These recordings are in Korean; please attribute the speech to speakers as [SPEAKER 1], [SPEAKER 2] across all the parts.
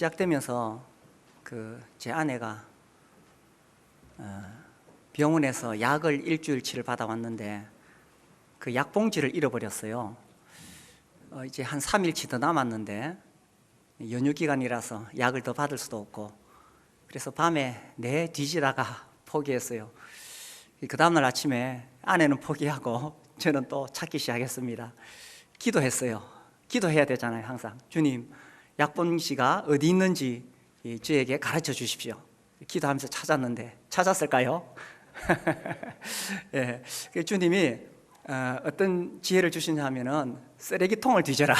[SPEAKER 1] 시작되면서 제 아내가 병원에서 약을 일주일치를 받아왔는데 그 약봉지를 잃어버렸어요. 이제 한 3일치 더 남았는데 연휴 기간이라서 약을 더 받을 수도 없고, 그래서 밤에 내 뒤지다가 포기했어요. 그 다음날 아침에 아내는 포기하고 저는 또 찾기 시작했습니다. 기도했어요. 기도해야 되잖아요. 항상 주님, 약봉지가 어디 있는지 저에게 가르쳐 주십시오. 기도하면서 찾았는데, 찾았을까요? 예, 주님이 어떤 지혜를 주시냐 하면은 쓰레기통을 뒤져라.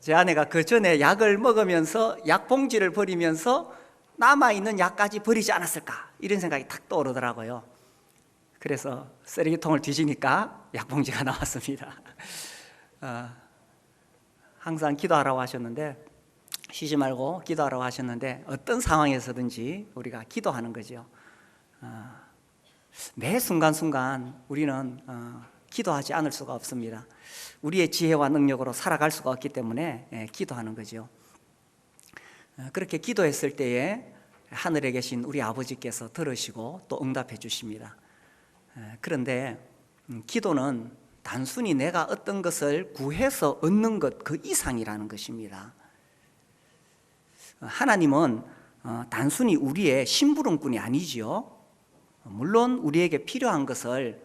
[SPEAKER 1] 제 아내가 그 전에 약을 먹으면서 약봉지를 버리면서 남아있는 약까지 버리지 않았을까, 이런 생각이 탁 떠오르더라고요. 그래서 쓰레기통을 뒤지니까 약봉지가 나왔습니다. 항상 기도하라고 하셨는데, 쉬지 말고 기도하라고 하셨는데, 어떤 상황에서든지 우리가 기도하는 거죠. 매 순간순간 우리는 기도하지 않을 수가 없습니다. 우리의 지혜와 능력으로 살아갈 수가 없기 때문에 기도하는 거죠. 그렇게 기도했을 때에 하늘에 계신 우리 아버지께서 들으시고 또 응답해 주십니다. 그런데 기도는 단순히 내가 어떤 것을 구해서 얻는 것 그 이상이라는 것입니다. 하나님은 단순히 우리의 심부름꾼이 아니지요. 물론 우리에게 필요한 것을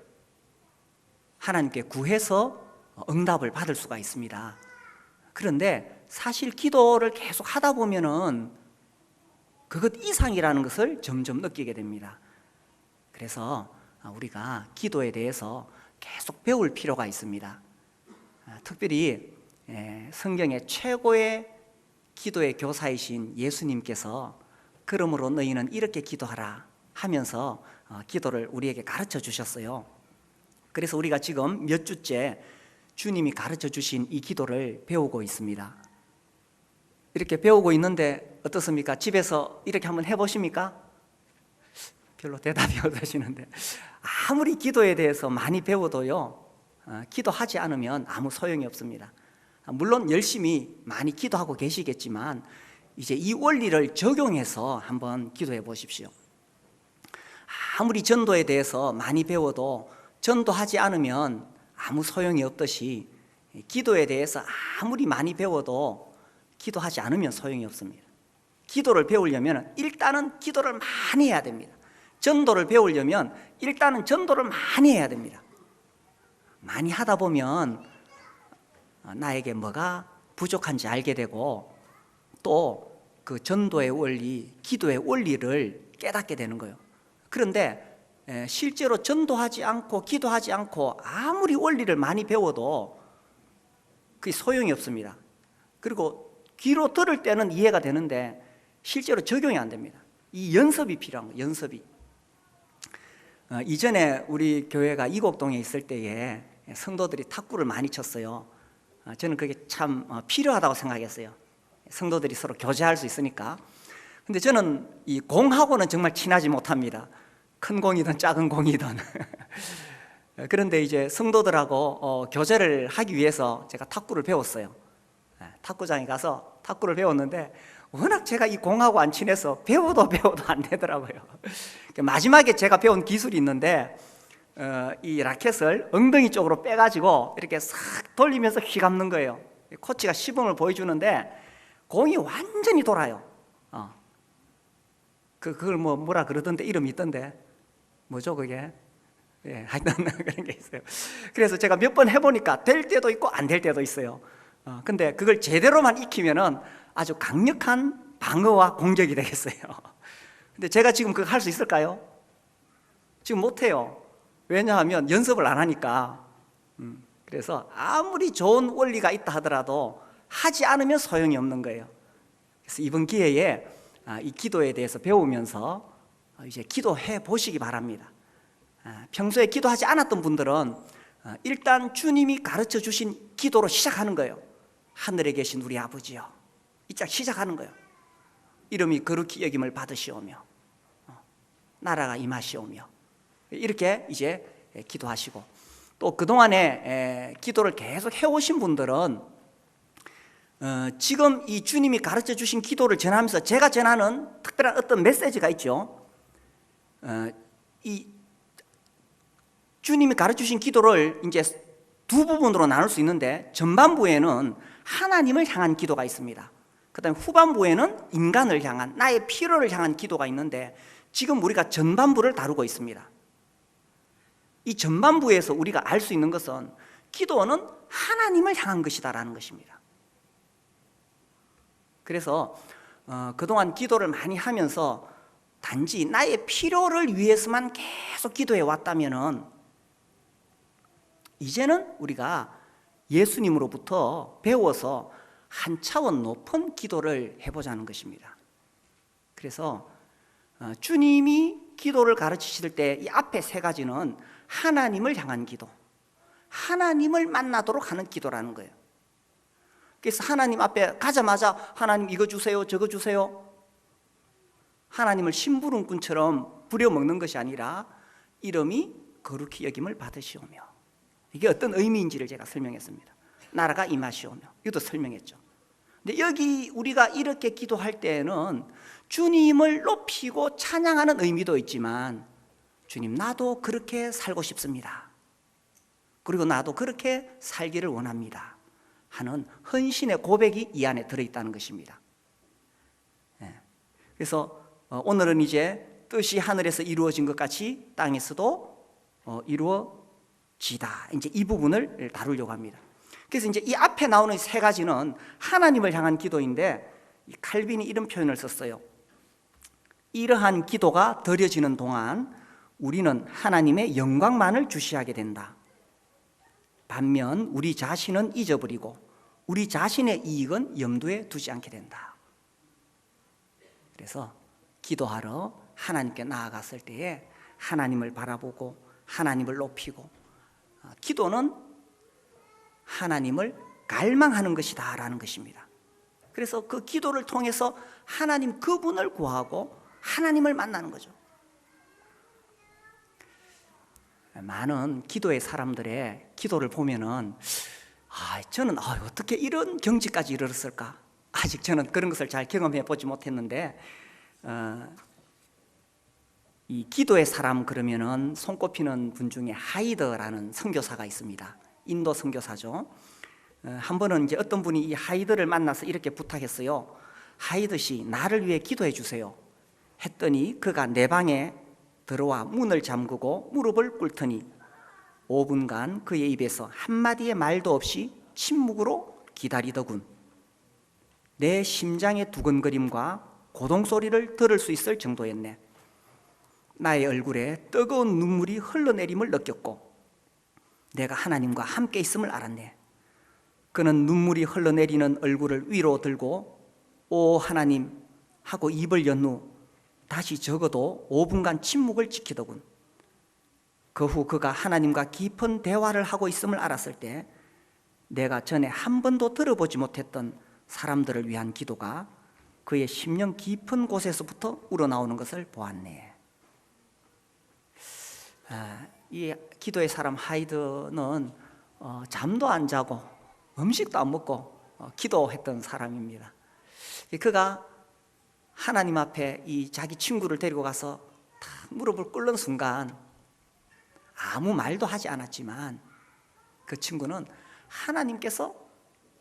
[SPEAKER 1] 하나님께 구해서 응답을 받을 수가 있습니다. 그런데 사실 기도를 계속 하다 보면은 그것 이상이라는 것을 점점 느끼게 됩니다. 그래서 우리가 기도에 대해서 계속 배울 필요가 있습니다. 특별히 성경의 최고의 기도의 교사이신 예수님께서 그러므로 너희는 이렇게 기도하라 하면서 기도를 우리에게 가르쳐 주셨어요. 그래서 우리가 지금 몇 주째 주님이 가르쳐 주신 이 기도를 배우고 있습니다. 이렇게 배우고 있는데 어떻습니까? 집에서 이렇게 한번 해보십니까? 별로 대답이 없으시는데, 아무리 기도에 대해서 많이 배워도요, 기도하지 않으면 아무 소용이 없습니다. 물론 열심히 많이 기도하고 계시겠지만 이제 이 원리를 적용해서 한번 기도해 보십시오. 아무리 전도에 대해서 많이 배워도 전도하지 않으면 아무 소용이 없듯이, 기도에 대해서 아무리 많이 배워도 기도하지 않으면 소용이 없습니다. 기도를 배우려면 일단은 기도를 많이 해야 됩니다. 전도를 배우려면 일단은 전도를 많이 해야 됩니다. 많이 하다 보면 나에게 뭐가 부족한지 알게 되고, 또 그 전도의 원리, 기도의 원리를 깨닫게 되는 거예요. 그런데 실제로 전도하지 않고 기도하지 않고 아무리 원리를 많이 배워도 그게 소용이 없습니다. 그리고 귀로 들을 때는 이해가 되는데 실제로 적용이 안 됩니다. 이 연습이 필요한 거예요. 연습이. 이전에 우리 교회가 이곡동에 있을 때에 성도들이 탁구를 많이 쳤어요. 저는 그게 참 필요하다고 생각했어요. 성도들이 서로 교제할 수 있으니까. 근데 저는 이 공하고는 정말 친하지 못합니다. 큰 공이든 작은 공이든. 그런데 이제 성도들하고 교제를 하기 위해서 제가 탁구를 배웠어요. 탁구장에 가서 탁구를 배웠는데 워낙 제가 이 공하고 안 친해서 배워도 안 되더라고요. 마지막에 제가 배운 기술이 있는데, 이 라켓을 엉덩이 쪽으로 빼가지고 이렇게 싹 돌리면서 휘감는 거예요. 코치가 시범을 보여주는데 공이 완전히 돌아요. 그걸 뭐라 그러던데, 이름이 있던데, 뭐죠 그게? 예, 하여튼 그런 게 있어요. 그래서 제가 몇 번 해보니까 될 때도 있고 안 될 때도 있어요. 근데 그걸 제대로만 익히면은 아주 강력한 방어와 공격이 되겠어요. 근데 제가 지금 그거 할 수 있을까요? 지금 못해요. 왜냐하면 연습을 안 하니까. 그래서 아무리 좋은 원리가 있다 하더라도 하지 않으면 소용이 없는 거예요. 그래서 이번 기회에 이 기도에 대해서 배우면서 이제 기도해 보시기 바랍니다. 평소에 기도하지 않았던 분들은 일단 주님이 가르쳐 주신 기도로 시작하는 거예요. 하늘에 계신 우리 아버지요, 이짝 시작하는 거예요. 이름이 거룩히 여김을 받으시오며 나라가 임하시오며, 이렇게 이제 기도하시고, 또 그동안에 기도를 계속 해오신 분들은 지금 이 주님이 가르쳐 주신 기도를 전하면서 제가 전하는 특별한 어떤 메시지가 있죠. 이 주님이 가르쳐 주신 기도를 이제 두 부분으로 나눌 수 있는데, 전반부에는 하나님을 향한 기도가 있습니다. 그 다음에 후반부에는 인간을 향한, 나의 필요를 향한 기도가 있는데, 지금 우리가 전반부를 다루고 있습니다. 이 전반부에서 우리가 알 수 있는 것은 기도는 하나님을 향한 것이다라는 것입니다. 그래서 그동안 기도를 많이 하면서 단지 나의 필요를 위해서만 계속 기도해 왔다면은, 이제는 우리가 예수님으로부터 배워서 한 차원 높은 기도를 해보자는 것입니다. 그래서 주님이 기도를 가르치실 때 이 앞에 세 가지는 하나님을 향한 기도, 하나님을 만나도록 하는 기도라는 거예요. 그래서 하나님 앞에 가자마자 하나님 이거 주세요, 저거 주세요, 하나님을 심부름꾼처럼 부려먹는 것이 아니라 이름이 거룩히 여김을 받으시오며, 이게 어떤 의미인지를 제가 설명했습니다. 나라가 임하시오며, 이것도 설명했죠. 근데 여기 우리가 이렇게 기도할 때에는 주님을 높이고 찬양하는 의미도 있지만, 주님 나도 그렇게 살고 싶습니다, 그리고 나도 그렇게 살기를 원합니다 하는 헌신의 고백이 이 안에 들어있다는 것입니다. 그래서 오늘은 이제 뜻이 하늘에서 이루어진 것 같이 땅에서도 이루어지다, 이제 이 부분을 다루려고 합니다. 그래서 이제 이 앞에 나오는 세 가지는 하나님을 향한 기도인데, 칼빈이 이런 표현을 썼어요. 이러한 기도가 드려지는 동안 우리는 하나님의 영광만을 주시하게 된다. 반면 우리 자신은 잊어버리고 우리 자신의 이익은 염두에 두지 않게 된다. 그래서 기도하러 하나님께 나아갔을 때에 하나님을 바라보고 하나님을 높이고, 기도는 하나님을 갈망하는 것이다 라는 것입니다. 그래서 그 기도를 통해서 하나님 그분을 구하고 하나님을 만나는 거죠. 많은 기도의 사람들의 기도를 보면은 저는 어떻게 이런 경지까지 이르렀을까? 아직 저는 그런 것을 잘 경험해 보지 못했는데, 이 기도의 사람 그러면은 손꼽히는 분 중에 하이드라는 선교사가 있습니다. 인도 선교사죠. 한 번은 이제 어떤 분이 이 하이드를 만나서 이렇게 부탁했어요. 하이드 씨, 나를 위해 기도해 주세요 했더니 그가 내 방에 들어와 문을 잠그고 무릎을 꿇더니 5분간 그의 입에서 한마디의 말도 없이 침묵으로 기다리더군. 내 심장의 두근거림과 고동소리를 들을 수 있을 정도였네. 나의 얼굴에 뜨거운 눈물이 흘러내림을 느꼈고 내가 하나님과 함께 있음을 알았네. 그는 눈물이 흘러내리는 얼굴을 위로 들고 오 하나님 하고 입을 연 후 다시 적어도 5분간 침묵을 지키더군. 그 후 그가 하나님과 깊은 대화를 하고 있음을 알았을 때 내가 전에 한 번도 들어보지 못했던 사람들을 위한 기도가 그의 심령 깊은 곳에서부터 우러나오는 것을 보았네. 이 기도의 사람 하이드는 잠도 안 자고 음식도 안 먹고 기도했던 사람입니다. 그가 하나님 앞에 이 자기 친구를 데리고 가서 탁 무릎을 꿇는 순간 아무 말도 하지 않았지만 그 친구는 하나님께서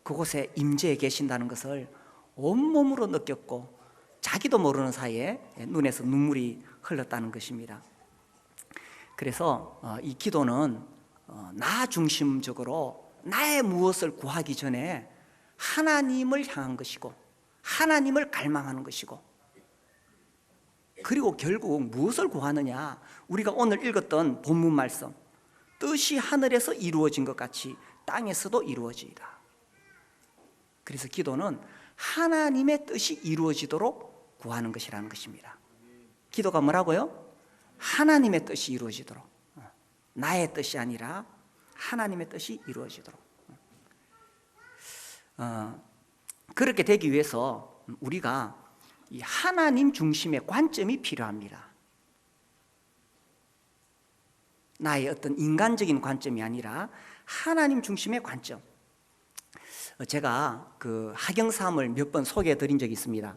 [SPEAKER 1] 그곳에 임재해 계신다는 것을 온몸으로 느꼈고 자기도 모르는 사이에 눈에서 눈물이 흘렀다는 것입니다. 그래서 이 기도는 나 중심적으로 나의 무엇을 구하기 전에 하나님을 향한 것이고 하나님을 갈망하는 것이고, 그리고 결국 무엇을 구하느냐, 우리가 오늘 읽었던 본문 말씀 뜻이 하늘에서 이루어진 것 같이 땅에서도 이루어지이다. 그래서 기도는 하나님의 뜻이 이루어지도록 구하는 것이라는 것입니다. 기도가 뭐라고요? 하나님의 뜻이 이루어지도록, 나의 뜻이 아니라 하나님의 뜻이 이루어지도록. 그렇게 되기 위해서 우리가 이 하나님 중심의 관점이 필요합니다. 나의 어떤 인간적인 관점이 아니라 하나님 중심의 관점. 제가 그 하경삼을 몇 번 소개해 드린 적이 있습니다.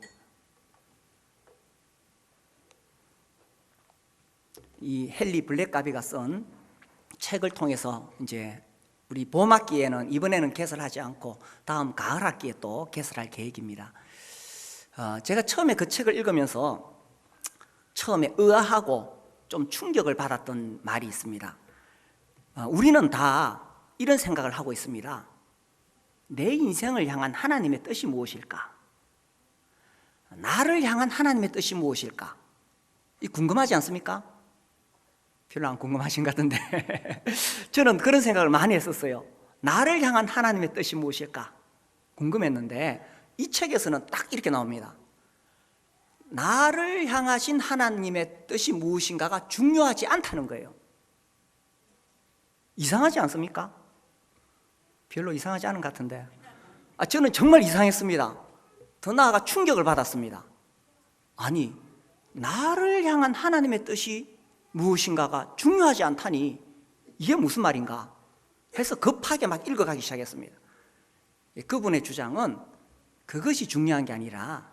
[SPEAKER 1] 이 헨리 블랙가비가 쓴 책을 통해서 이제 우리 봄학기에는 이번에는 개설하지 않고 다음 가을 학기에 또 개설할 계획입니다. 제가 처음에 그 책을 읽으면서 처음에 의아하고 좀 충격을 받았던 말이 있습니다. 우리는 다 이런 생각을 하고 있습니다. 내 인생을 향한 하나님의 뜻이 무엇일까? 나를 향한 하나님의 뜻이 무엇일까? 이 궁금하지 않습니까? 별로 안 궁금하신 것 같은데 저는 그런 생각을 많이 했었어요. 나를 향한 하나님의 뜻이 무엇일까? 궁금했는데 이 책에서는 딱 이렇게 나옵니다. 나를 향하신 하나님의 뜻이 무엇인가가 중요하지 않다는 거예요. 이상하지 않습니까? 별로 이상하지 않은 것 같은데 저는 정말 이상했습니다. 더 나아가 충격을 받았습니다. 아니, 나를 향한 하나님의 뜻이 무엇인가가 중요하지 않다니 이게 무슨 말인가 해서 급하게 막 읽어가기 시작했습니다. 그분의 주장은 그것이 중요한 게 아니라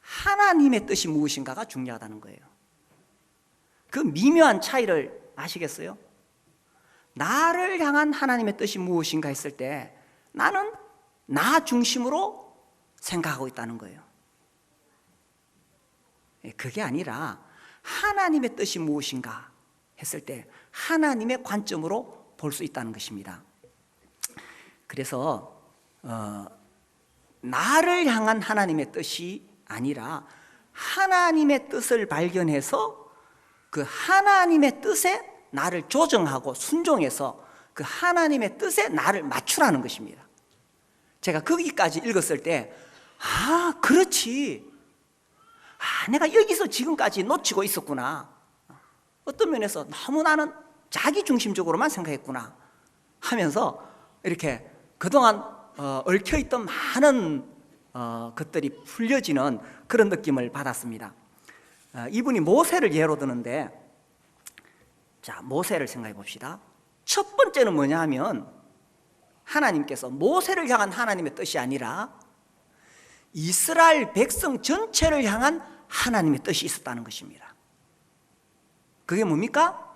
[SPEAKER 1] 하나님의 뜻이 무엇인가가 중요하다는 거예요. 그 미묘한 차이를 아시겠어요? 나를 향한 하나님의 뜻이 무엇인가 했을 때 나는 나 중심으로 생각하고 있다는 거예요. 그게 아니라 하나님의 뜻이 무엇인가 했을 때 하나님의 관점으로 볼 수 있다는 것입니다. 그래서 나를 향한 하나님의 뜻이 아니라 하나님의 뜻을 발견해서 그 하나님의 뜻에 나를 조정하고 순종해서 그 하나님의 뜻에 나를 맞추라는 것입니다. 제가 거기까지 읽었을 때 그렇지, 내가 여기서 지금까지 놓치고 있었구나, 어떤 면에서 너무 나는 자기중심적으로만 생각했구나 하면서 이렇게 그동안 얽혀있던 많은 것들이 풀려지는 그런 느낌을 받았습니다. 이분이 모세를 예로 드는데, 자, 모세를 생각해 봅시다. 첫 번째는 뭐냐 하면 하나님께서 모세를 향한 하나님의 뜻이 아니라 이스라엘 백성 전체를 향한 하나님의 뜻이 있었다는 것입니다. 그게 뭡니까?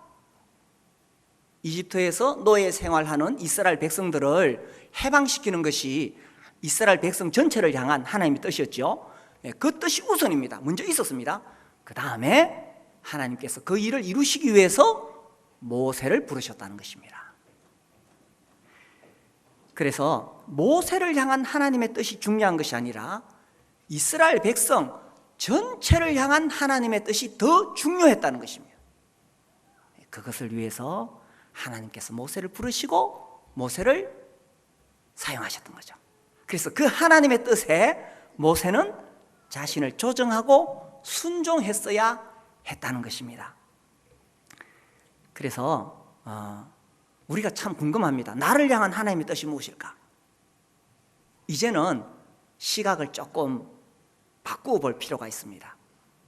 [SPEAKER 1] 이집트에서 노예 생활하는 이스라엘 백성들을 해방시키는 것이 이스라엘 백성 전체를 향한 하나님의 뜻이었죠. 그 뜻이 우선입니다. 먼저 있었습니다. 그 다음에 하나님께서 그 일을 이루시기 위해서 모세를 부르셨다는 것입니다. 그래서 모세를 향한 하나님의 뜻이 중요한 것이 아니라 이스라엘 백성 전체를 향한 하나님의 뜻이 더 중요했다는 것입니다. 그것을 위해서 하나님께서 모세를 부르시고 모세를 사용하셨던 거죠. 그래서 그 하나님의 뜻에 모세는 자신을 조정하고 순종했어야 했다는 것입니다. 그래서 우리가 참 궁금합니다. 나를 향한 하나님의 뜻이 무엇일까? 이제는 시각을 조금 바꾸어 볼 필요가 있습니다.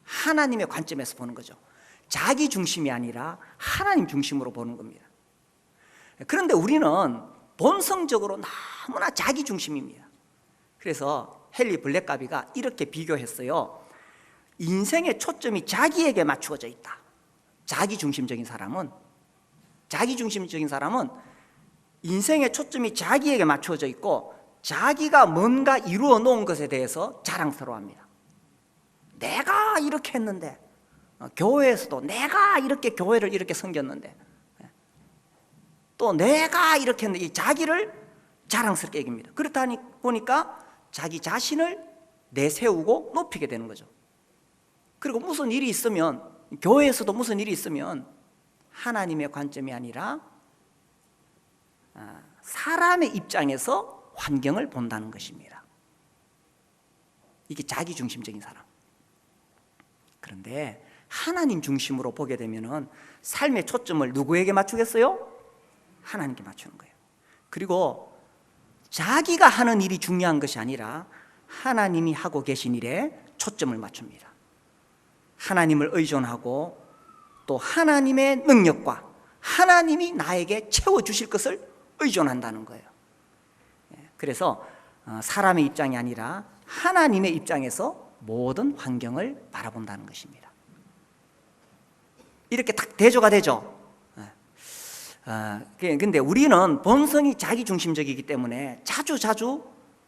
[SPEAKER 1] 하나님의 관점에서 보는 거죠. 자기 중심이 아니라 하나님 중심으로 보는 겁니다. 그런데 우리는 본성적으로 너무나 자기 중심입니다. 그래서 헨리 블랙가비가 이렇게 비교했어요. 인생의 초점이 자기에게 맞추어져 있다. 자기중심적인 사람은 인생의 초점이 자기에게 맞추어져 있고 자기가 뭔가 이루어 놓은 것에 대해서 자랑스러워합니다. 내가 이렇게 했는데, 교회에서도 내가 이렇게 교회를 이렇게 섬겼는데, 또 내가 이렇게 했는데, 자기를 자랑스럽게 여깁니다. 그렇다 보니까 자기 자신을 내세우고 높이게 되는 거죠. 그리고 무슨 일이 있으면, 교회에서도 무슨 일이 있으면 하나님의 관점이 아니라 사람의 입장에서 환경을 본다는 것입니다. 이게 자기중심적인 사람. 그런데 하나님 중심으로 보게 되면은 삶의 초점을 누구에게 맞추겠어요? 하나님께 맞추는 거예요. 그리고 자기가 하는 일이 중요한 것이 아니라 하나님이 하고 계신 일에 초점을 맞춥니다. 하나님을 의존하고 또 하나님의 능력과 하나님이 나에게 채워주실 것을 의존한다는 거예요. 그래서 사람의 입장이 아니라 하나님의 입장에서 모든 환경을 바라본다는 것입니다. 이렇게 딱 대조가 되죠. 근데 우리는 본성이 자기중심적이기 때문에 자주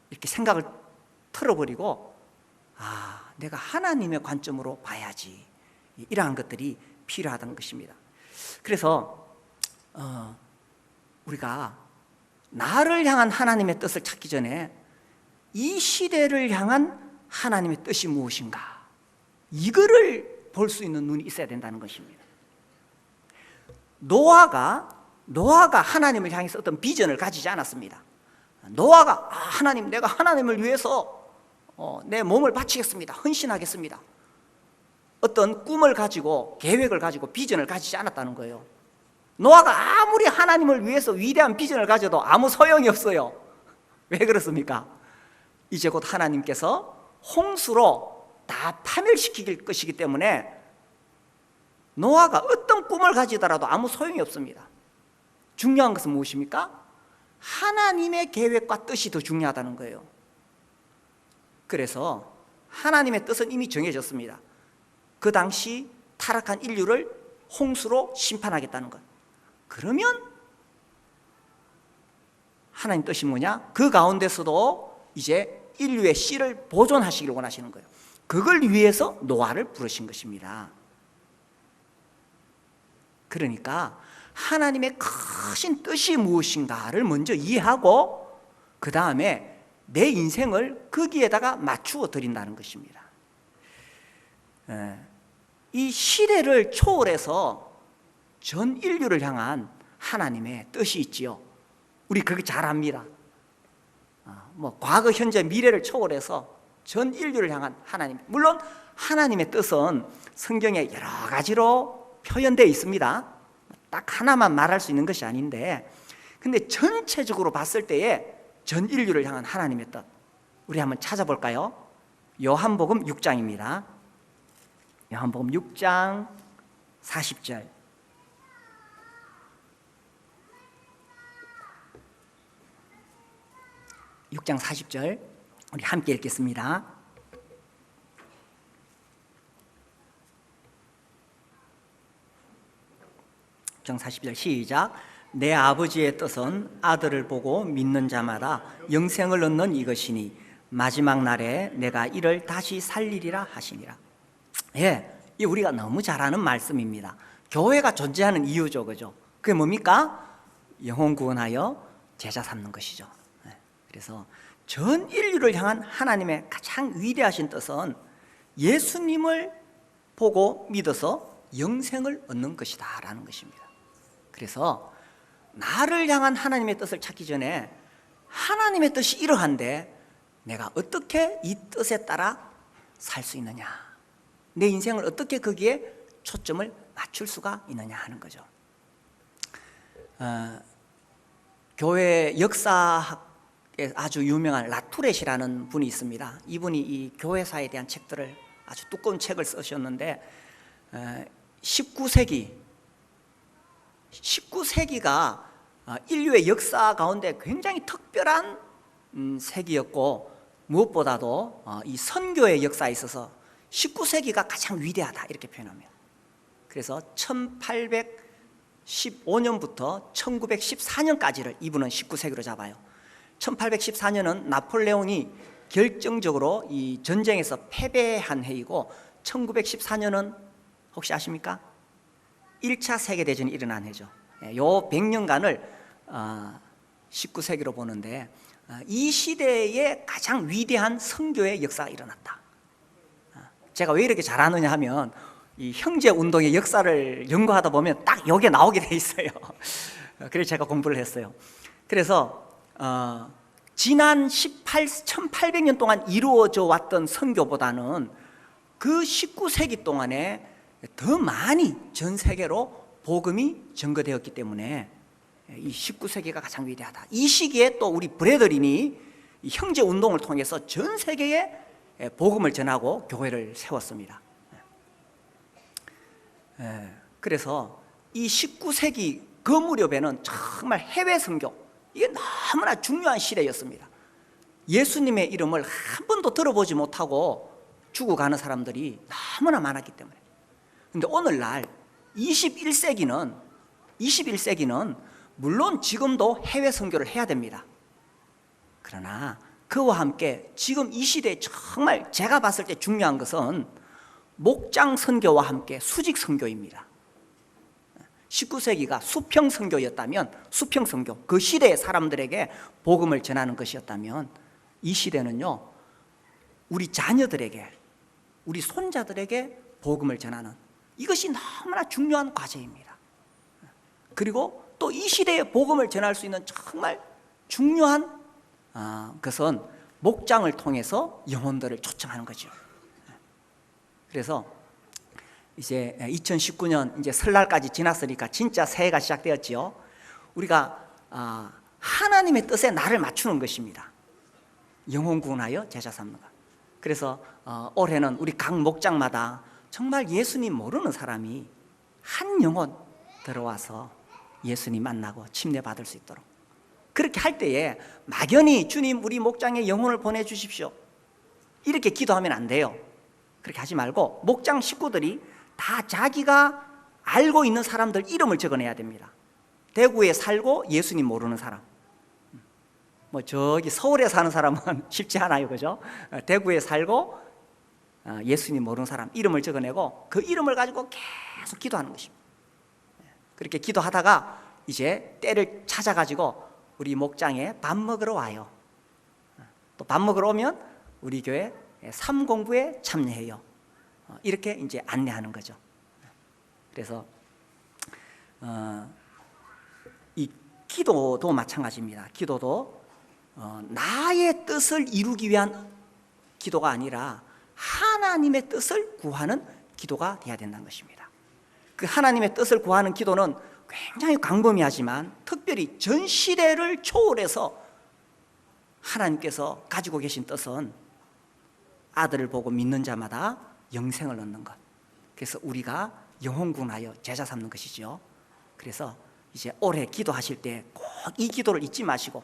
[SPEAKER 1] 이렇게 생각을 틀어버리고 내가 하나님의 관점으로 봐야지, 이러한 것들이 필요하다는 것입니다. 그래서 우리가 나를 향한 하나님의 뜻을 찾기 전에 이 시대를 향한 하나님의 뜻이 무엇인가, 이거를 볼 수 있는 눈이 있어야 된다는 것입니다. 노아가 하나님을 향해서 어떤 비전을 가지지 않았습니다. 노아가 하나님, 내가 하나님을 위해서 내 몸을 바치겠습니다, 헌신하겠습니다, 어떤 꿈을 가지고 계획을 가지고 비전을 가지지 않았다는 거예요. 노아가 아무리 하나님을 위해서 위대한 비전을 가져도 아무 소용이 없어요. 왜 그렇습니까? 이제 곧 하나님께서 홍수로 다 파멸시킬 것이기 때문에 노아가 어떤 꿈을 가지더라도 아무 소용이 없습니다. 중요한 것은 무엇입니까? 하나님의 계획과 뜻이 더 중요하다는 거예요. 그래서 하나님의 뜻은 이미 정해졌습니다. 그 당시 타락한 인류를 홍수로 심판하겠다는 것. 그러면 하나님 뜻이 뭐냐? 그 가운데서도 이제 인류의 씨를 보존하시기를 원하시는 거예요. 그걸 위해서 노아를 부르신 것입니다. 그러니까 하나님의 크신 뜻이 무엇인가를 먼저 이해하고 그 다음에 내 인생을 거기에다가 맞추어 드린다는 것입니다. 이 시대를 초월해서 전 인류를 향한 하나님의 뜻이 있지요. 우리 그거 잘 압니다. 과거, 현재, 미래를 초월해서 전 인류를 향한 하나님. 물론 하나님의 뜻은 성경에 여러 가지로 표현되어 있습니다. 딱 하나만 말할 수 있는 것이 아닌데, 근데 전체적으로 봤을 때에 전 인류를 향한 하나님의 뜻, 우리 한번 찾아볼까요? 요한복음 6장입니다. 요한복음 6장 40절. (6장 40절) 우리 함께 읽겠습니다. (6장 40절) 시작. 내 아버지의 뜻은 아들을 보고 믿는 자마다 영생을 얻는 이것이니 마지막 날에 내가 이를 다시 살리리라 하시니라. 이 우리가 너무 잘 아는 말씀입니다. 교회가 존재하는 이유죠, 그죠? 그게 뭡니까? 영혼 구원하여 제자 삼는 것이죠. 그래서 전 인류를 향한 하나님의 가장 위대하신 뜻은 예수님을 보고 믿어서 영생을 얻는 것이다 라는 것입니다. 그래서 나를 향한 하나님의 뜻을 찾기 전에 하나님의 뜻이 이러한데 내가 어떻게 이 뜻에 따라 살 수 있느냐, 내 인생을 어떻게 거기에 초점을 맞출 수가 있느냐 하는 거죠. 교회 역사학에 아주 유명한 라투렛이라는 분이 있습니다. 이분이 이 교회사에 대한 책들을, 아주 두꺼운 책을 쓰셨는데 19세기가 인류의 역사 가운데 굉장히 특별한 세기였고, 무엇보다도 이 선교의 역사에 있어서 19세기가 가장 위대하다 이렇게 표현합니다. 그래서 1815년부터 1914년까지를 이분은 19세기로 잡아요. 1814년은 나폴레옹이 결정적으로 이 전쟁에서 패배한 해이고, 1914년은 혹시 아십니까? 1차 세계대전이 일어난 해죠. 요 100년간을 19세기로 보는데 이 시대에 가장 위대한 선교의 역사가 일어났다. 제가 왜 이렇게 잘 아느냐 하면 이 형제운동의 역사를 연구하다 보면 딱 여기에 나오게 돼 있어요. 그래서 제가 공부를 했어요. 그래서 지난 1800년 동안 이루어져 왔던 선교보다는 그 19세기 동안에 더 많이 전 세계로 복음이 전거되었기 때문에 이 19세기가 가장 위대하다. 이 시기에 또 우리 브래들린이 형제 운동을 통해서 전 세계에 복음을 전하고 교회를 세웠습니다. 그래서 이 19세기 그 무렵에는 정말 해외 선교, 이게 너무나 중요한 시대였습니다. 예수님의 이름을 한 번도 들어보지 못하고 죽어가는 사람들이 너무나 많았기 때문에. 그런데 오늘날 21세기는 물론 지금도 해외 선교를 해야 됩니다. 그러나 그와 함께 지금 이 시대에 정말 제가 봤을 때 중요한 것은 목장 선교와 함께 수직 선교입니다. 19세기가 수평 선교였다면, 수평 선교, 그 시대의 사람들에게 복음을 전하는 것이었다면, 이 시대는요, 우리 자녀들에게, 우리 손자들에게 복음을 전하는, 이것이 너무나 중요한 과제입니다. 그리고 또 이 시대에 복음을 전할 수 있는 정말 중요한 것은 목장을 통해서 영혼들을 초청하는 거죠. 그래서 이제 2019년 이제 설날까지 지났으니까 진짜 새해가 시작되었지요. 우리가 하나님의 뜻에 나를 맞추는 것입니다. 영혼 구원하여 제자 삼는 것. 그래서 올해는 우리 각 목장마다 정말 예수님 모르는 사람이 한 영혼 들어와서 예수님 만나고 침례 받을 수 있도록, 그렇게 할 때에 막연히 주님 우리 목장에 영혼을 보내주십시오 이렇게 기도하면 안 돼요. 그렇게 하지 말고 목장 식구들이 다 자기가 알고 있는 사람들 이름을 적어내야 됩니다. 대구에 살고 예수님 모르는 사람, 뭐 저기 서울에 사는 사람은 쉽지 않아요, 그죠? 대구에 살고 예수님 모르는 사람 이름을 적어내고 그 이름을 가지고 계속 기도하는 것입니다. 그렇게 기도하다가 이제 때를 찾아가지고 우리 목장에 밥 먹으러 와요. 또 밥 먹으러 오면 우리 교회 삼공부에 참여해요. 이렇게 이제 안내하는 거죠. 그래서 이 기도도 마찬가지입니다. 기도도 나의 뜻을 이루기 위한 기도가 아니라 하나님의 뜻을 구하는 기도가 되어야 된다는 것입니다. 그 하나님의 뜻을 구하는 기도는 굉장히 광범위하지만 특별히 전 시대를 초월해서 하나님께서 가지고 계신 뜻은 아들을 보고 믿는 자마다 영생을 얻는 것. 그래서 우리가 영혼 구원하여 제자 삼는 것이죠. 그래서 이제 올해 기도하실 때 꼭 이 기도를 잊지 마시고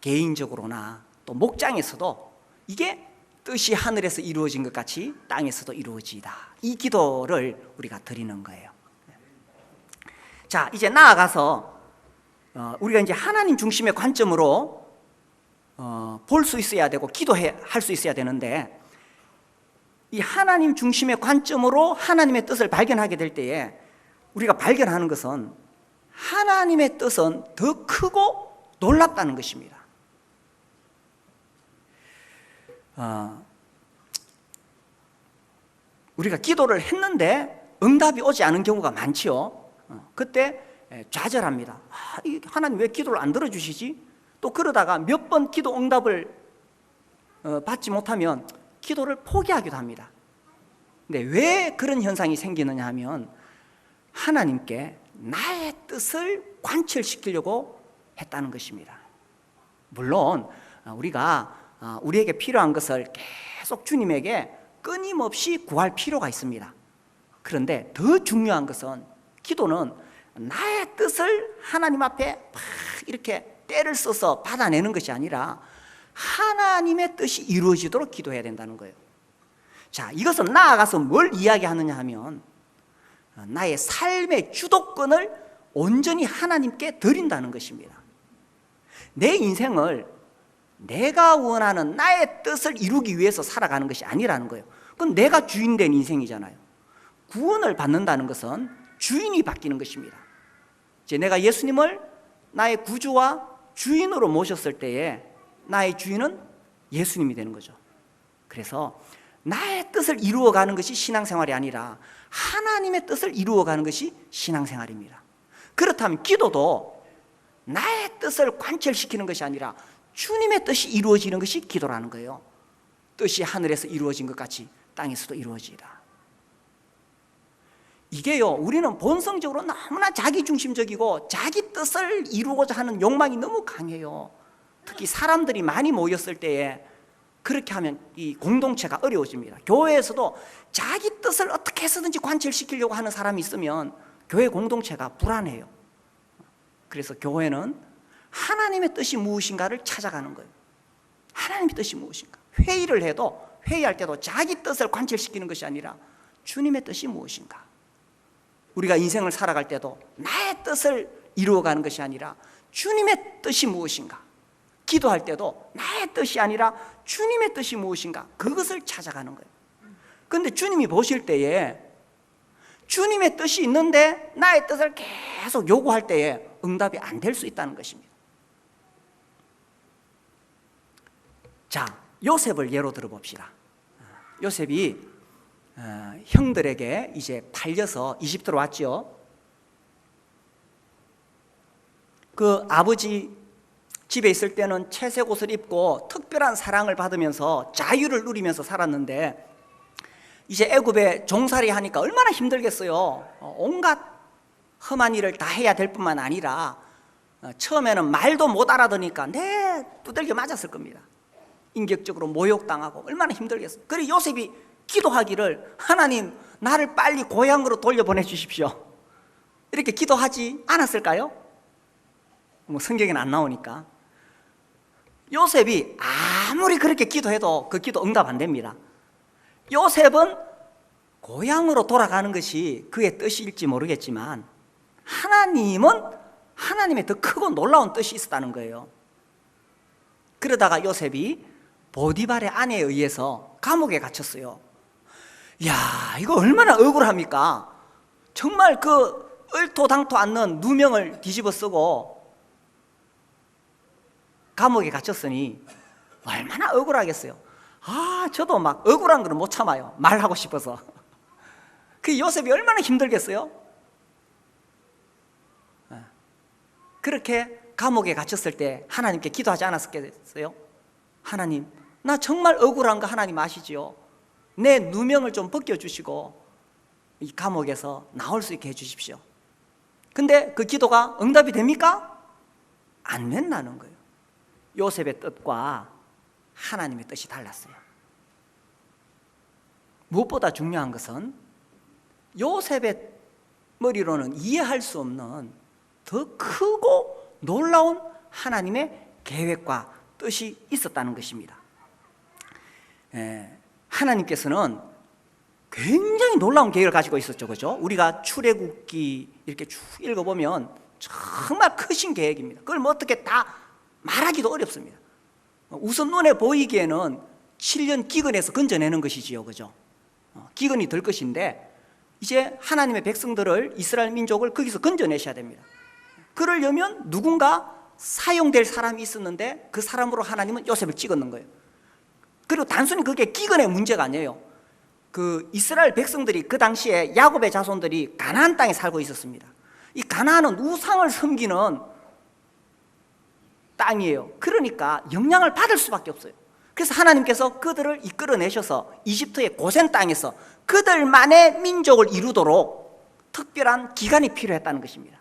[SPEAKER 1] 개인적으로나 또 목장에서도 이게 뜻이 하늘에서 이루어진 것 같이 땅에서도 이루어지이다, 이 기도를 우리가 드리는 거예요. 자, 이제 나아가서 우리가 이제 하나님 중심의 관점으로 볼 수 있어야 되고 기도할 수 있어야 되는데, 이 하나님 중심의 관점으로 하나님의 뜻을 발견하게 될 때에 우리가 발견하는 것은 하나님의 뜻은 더 크고 놀랍다는 것입니다. 우리가 기도를 했는데 응답이 오지 않은 경우가 많지요. 그때 좌절합니다. 하나님 왜 기도를 안 들어주시지? 또 그러다가 몇 번 기도 응답을 받지 못하면 기도를 포기하기도 합니다. 근데 왜 그런 현상이 생기느냐 하면 하나님께 나의 뜻을 관철시키려고 했다는 것입니다. 물론 우리에게 필요한 것을 계속 주님에게 끊임없이 구할 필요가 있습니다. 그런데 더 중요한 것은 기도는 나의 뜻을 하나님 앞에 막 이렇게 때를 써서 받아내는 것이 아니라 하나님의 뜻이 이루어지도록 기도해야 된다는 거예요. 자, 이것은 나아가서 뭘 이야기하느냐 하면 나의 삶의 주도권을 온전히 하나님께 드린다는 것입니다. 내 인생을 내가 원하는 나의 뜻을 이루기 위해서 살아가는 것이 아니라는 거예요. 그건 내가 주인된 인생이잖아요. 구원을 받는다는 것은 주인이 바뀌는 것입니다. 이제 내가 예수님을 나의 구주와 주인으로 모셨을 때에 나의 주인은 예수님이 되는 거죠. 그래서 나의 뜻을 이루어가는 것이 신앙생활이 아니라 하나님의 뜻을 이루어가는 것이 신앙생활입니다. 그렇다면 기도도 나의 뜻을 관철시키는 것이 아니라 주님의 뜻이 이루어지는 것이 기도라는 거예요. 뜻이 하늘에서 이루어진 것 같이 땅에서도 이루어지다. 이게요, 우리는 본성적으로 너무나 자기중심적이고 자기 뜻을 이루고자 하는 욕망이 너무 강해요. 특히 사람들이 많이 모였을 때에 그렇게 하면 이 공동체가 어려워집니다. 교회에서도 자기 뜻을 어떻게 해서든지 관철시키려고 하는 사람이 있으면 교회 공동체가 불안해요. 그래서 교회는 하나님의 뜻이 무엇인가를 찾아가는 거예요. 하나님의 뜻이 무엇인가? 회의를 해도 회의할 때도 자기 뜻을 관철시키는 것이 아니라 주님의 뜻이 무엇인가? 우리가 인생을 살아갈 때도 나의 뜻을 이루어가는 것이 아니라 주님의 뜻이 무엇인가? 기도할 때도 나의 뜻이 아니라 주님의 뜻이 무엇인가? 그것을 찾아가는 거예요. 그런데 주님이 보실 때에 주님의 뜻이 있는데 나의 뜻을 계속 요구할 때에 응답이 안 될 수 있다는 것입니다. 자, 요셉을 예로 들어봅시다. 요셉이 형들에게 이제 팔려서 이집트로 왔죠. 그 아버지 집에 있을 때는 채색 옷을 입고 특별한 사랑을 받으면서 자유를 누리면서 살았는데 이제 애굽에 종살이 하니까 얼마나 힘들겠어요. 온갖 험한 일을 다 해야 될 뿐만 아니라 처음에는 말도 못 알아듣으니까 두들겨 맞았을 겁니다. 인격적으로 모욕당하고 얼마나 힘들겠어요. 그래서 요셉이 기도하기를 하나님 나를 빨리 고향으로 돌려보내 주십시오 이렇게 기도하지 않았을까요? 뭐 성경에는 안 나오니까. 요셉이 아무리 그렇게 기도해도 그 기도 응답 안 됩니다. 요셉은 고향으로 돌아가는 것이 그의 뜻일지 모르겠지만 하나님은 하나님의 더 크고 놀라운 뜻이 있었다는 거예요. 그러다가 요셉이 보디발의 아내에 의해서 감옥에 갇혔어요. 야, 이거 얼마나 억울합니까? 정말 그 얼토당토 않는 누명을 뒤집어 쓰고 감옥에 갇혔으니 얼마나 억울하겠어요. 저도 막 억울한 걸 못 참아요. 말하고 싶어서. 그 요셉이 얼마나 힘들겠어요? 그렇게 감옥에 갇혔을 때 하나님께 기도하지 않았겠어요? 하나님, 나 정말 억울한 거 하나님 아시지요? 내 누명을 좀 벗겨주시고 이 감옥에서 나올 수 있게 해주십시오. 근데 그 기도가 응답이 됩니까? 안 된다는 거예요. 요셉의 뜻과 하나님의 뜻이 달랐어요. 무엇보다 중요한 것은 요셉의 머리로는 이해할 수 없는 더 크고 놀라운 하나님의 계획과 뜻이 있었다는 것입니다. 하나님께서는 굉장히 놀라운 계획을 가지고 있었죠, 그죠? 우리가 출애굽기 이렇게 쭉 읽어보면 정말 크신 계획입니다. 그걸 뭐 어떻게 다 말하기도 어렵습니다. 우선 눈에 보이기에는 7년 기근에서 건져내는 것이지요, 그죠? 기근이 될 것인데 이제 하나님의 백성들을, 이스라엘 민족을 거기서 건져내셔야 됩니다. 그러려면 누군가 사용될 사람이 있었는데 그 사람으로 하나님은 요셉을 찍었는 거예요. 그리고 단순히 그게 기근의 문제가 아니에요. 그 이스라엘 백성들이 그 당시에 야곱의 자손들이 가나안 땅에 살고 있었습니다. 이 가나안은 우상을 섬기는 땅이에요. 그러니까 영향을 받을 수밖에 없어요. 그래서 하나님께서 그들을 이끌어내셔서 이집트의 고센 땅에서 그들만의 민족을 이루도록 특별한 기간이 필요했다는 것입니다.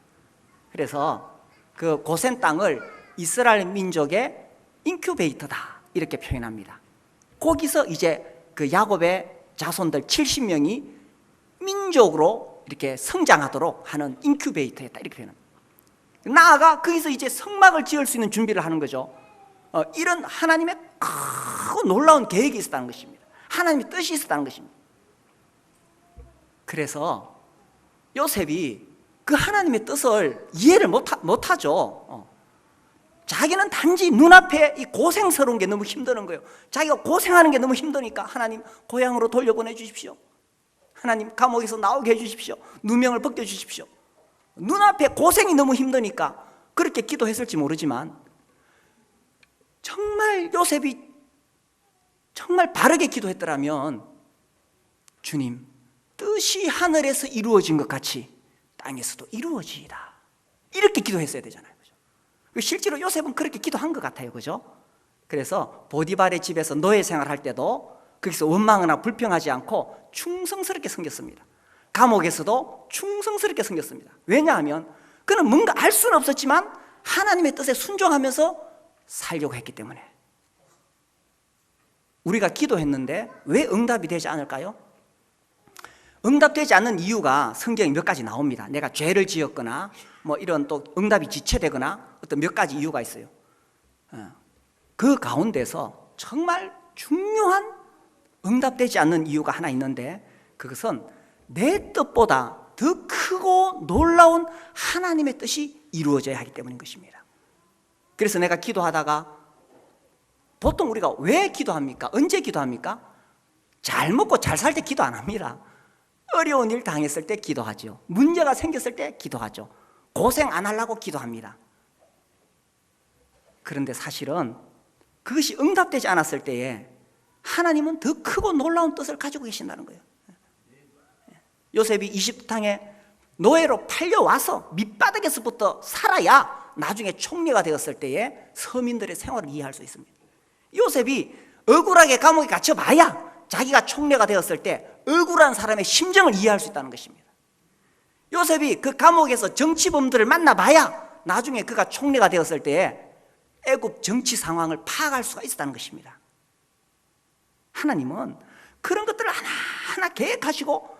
[SPEAKER 1] 그래서 그 고센 땅을 이스라엘 민족의 인큐베이터다 이렇게 표현합니다. 거기서 이제 그 야곱의 자손들 70명이 민족으로 이렇게 성장하도록 하는 인큐베이터였다 이렇게 표현합니다. 나아가 거기서 이제 성막을 지을 수 있는 준비를 하는 거죠. 이런 하나님의 크고 놀라운 계획이 있었다는 것입니다. 하나님의 뜻이 있었다는 것입니다. 그래서 요셉이 그 하나님의 뜻을 이해를 못하죠. 자기는 단지 눈앞에 이 고생스러운 게 너무 힘드는 거예요. 자기가 고생하는 게 너무 힘드니까 하나님 고향으로 돌려보내 주십시오. 하나님 감옥에서 나오게 해주십시오. 누명을 벗겨주십시오. 눈앞에 고생이 너무 힘드니까 그렇게 기도했을지 모르지만 정말 요셉이 정말 바르게 기도했더라면 주님 뜻이 하늘에서 이루어진 것 같이 땅에서도 이루어지이다 이렇게 기도했어야 되잖아요. 실제로 요셉은 그렇게 기도한 것 같아요, 그죠? 그래서 보디발의 집에서 노예 생활할 때도 거기서 원망하나 불평하지 않고 충성스럽게 섬겼습니다. 감옥에서도 충성스럽게 섬겼습니다. 왜냐하면 그는 뭔가 알 수는 없었지만 하나님의 뜻에 순종하면서 살려고 했기 때문에. 우리가 기도했는데 왜 응답이 되지 않을까요? 응답되지 않는 이유가 성경에 몇 가지 나옵니다. 내가 죄를 지었거나 뭐 이런 또 응답이 지체되거나 어떤 몇 가지 이유가 있어요. 그 가운데서 정말 중요한 응답되지 않는 이유가 하나 있는데, 그것은 내 뜻보다 더 크고 놀라운 하나님의 뜻이 이루어져야 하기 때문인 것입니다. 그래서 내가 기도하다가, 보통 우리가 왜 기도합니까? 언제 기도합니까? 잘 먹고 잘 살 때 기도 안 합니다. 어려운 일 당했을 때 기도하죠. 문제가 생겼을 때 기도하죠. 고생 안 하려고 기도합니다. 그런데 사실은 그것이 응답되지 않았을 때에 하나님은 더 크고 놀라운 뜻을 가지고 계신다는 거예요. 요셉이 이집트 땅에 노예로 팔려와서 밑바닥에서부터 살아야 나중에 총리가 되었을 때에 서민들의 생활을 이해할 수 있습니다. 요셉이 억울하게 감옥에 갇혀봐야 자기가 총리가 되었을 때 억울한 사람의 심정을 이해할 수 있다는 것입니다. 요셉이 그 감옥에서 정치범들을 만나봐야 나중에 그가 총리가 되었을 때에 애굽 정치 상황을 파악할 수가 있었다는 것입니다. 하나님은 그런 것들을 하나하나 계획하시고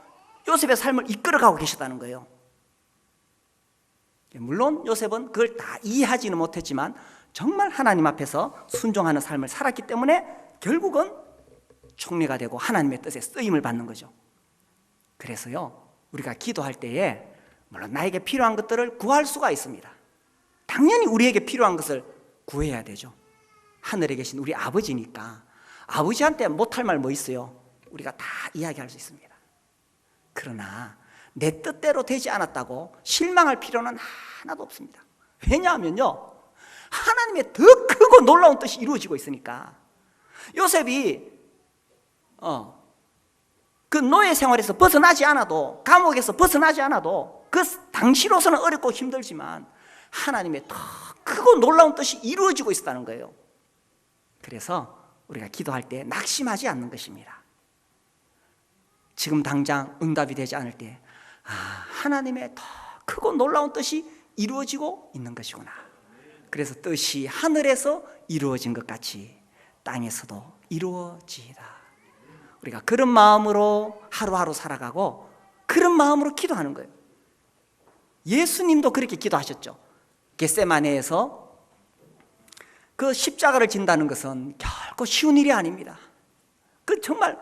[SPEAKER 1] 요셉의 삶을 이끌어가고 계셨다는 거예요. 물론 요셉은 그걸 다 이해하지는 못했지만 정말 하나님 앞에서 순종하는 삶을 살았기 때문에 결국은 총리가 되고 하나님의 뜻에 쓰임을 받는 거죠. 그래서요, 우리가 기도할 때에 물론 나에게 필요한 것들을 구할 수가 있습니다. 당연히 우리에게 필요한 것을 구해야 되죠. 하늘에 계신 우리 아버지니까 아버지한테 못할 말 뭐 있어요? 우리가 다 이야기할 수 있습니다. 그러나 내 뜻대로 되지 않았다고 실망할 필요는 하나도 없습니다. 왜냐하면요, 하나님의 더 크고 놀라운 뜻이 이루어지고 있으니까. 요셉이 그 노예 생활에서 벗어나지 않아도, 감옥에서 벗어나지 않아도 그 당시로서는 어렵고 힘들지만 하나님의 더 크고 놀라운 뜻이 이루어지고 있었다는 거예요. 그래서 우리가 기도할 때 낙심하지 않는 것입니다. 지금 당장 응답이 되지 않을 때, 하나님의 더 크고 놀라운 뜻이 이루어지고 있는 것이구나. 그래서 뜻이 하늘에서 이루어진 것 같이 땅에서도 이루어지이다. 우리가 그런 마음으로 하루하루 살아가고 그런 마음으로 기도하는 거예요. 예수님도 그렇게 기도하셨죠. 겟세마네에서 그 십자가를 진다는 것은 결코 쉬운 일이 아닙니다. 그 정말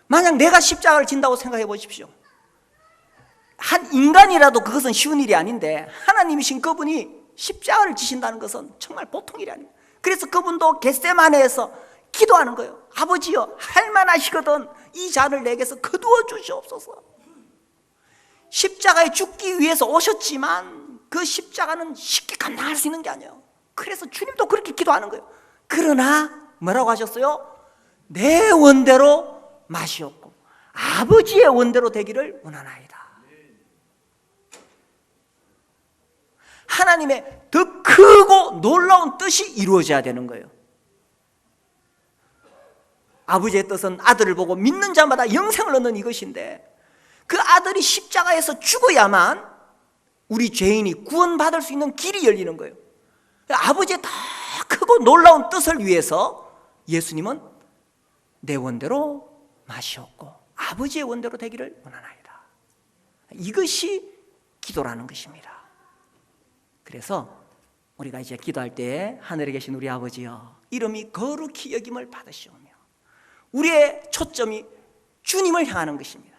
[SPEAKER 1] 만약 내가 십자가를 진다고 생각해 보십시오. 한 인간이라도 그것은 쉬운 일이 아닌데 하나님이신 그분이 십자가를 지신다는 것은 정말 보통 일이 아닙니다. 그래서 그분도 겟세마네에서 기도하는 거예요. 아버지여, 할만하시거든 이 잔을 내게서 거두어 주시옵소서. 십자가에 죽기 위해서 오셨지만 그 십자가는 쉽게 감당할 수 있는 게 아니에요. 그래서 주님도 그렇게 기도하는 거예요. 그러나 뭐라고 하셨어요? 내 원대로 마시옵고 아버지의 원대로 되기를 원하나이다. 하나님의 더 크고 놀라운 뜻이 이루어져야 되는 거예요. 아버지의 뜻은 아들을 보고 믿는 자마다 영생을 얻는 이것인데, 그 아들이 십자가에서 죽어야만 우리 죄인이 구원받을 수 있는 길이 열리는 거예요. 아버지의 더 크고 놀라운 뜻을 위해서 예수님은 내 원대로 마시옵고 아버지의 원대로 되기를 원하나이다. 이것이 기도라는 것입니다. 그래서 우리가 이제 기도할 때 하늘에 계신 우리 아버지여, 이름이 거룩히 여김을 받으시오며, 우리의 초점이 주님을 향하는 것입니다.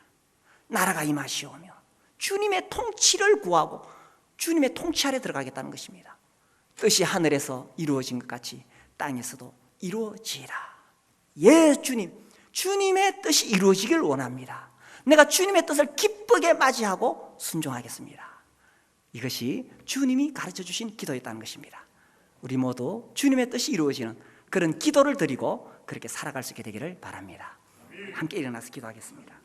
[SPEAKER 1] 나라가 임하시오며 주님의 통치를 구하고 주님의 통치 아래 들어가겠다는 것입니다. 뜻이 하늘에서 이루어진 것 같이 땅에서도 이루어지라. 예, 주님의 뜻이 이루어지길 원합니다. 내가 주님의 뜻을 기쁘게 맞이하고 순종하겠습니다. 이것이 주님이 가르쳐 주신 기도였다는 것입니다. 우리 모두 주님의 뜻이 이루어지는 그런 기도를 드리고 그렇게 살아갈 수 있게 되기를 바랍니다. 함께 일어나서 기도하겠습니다.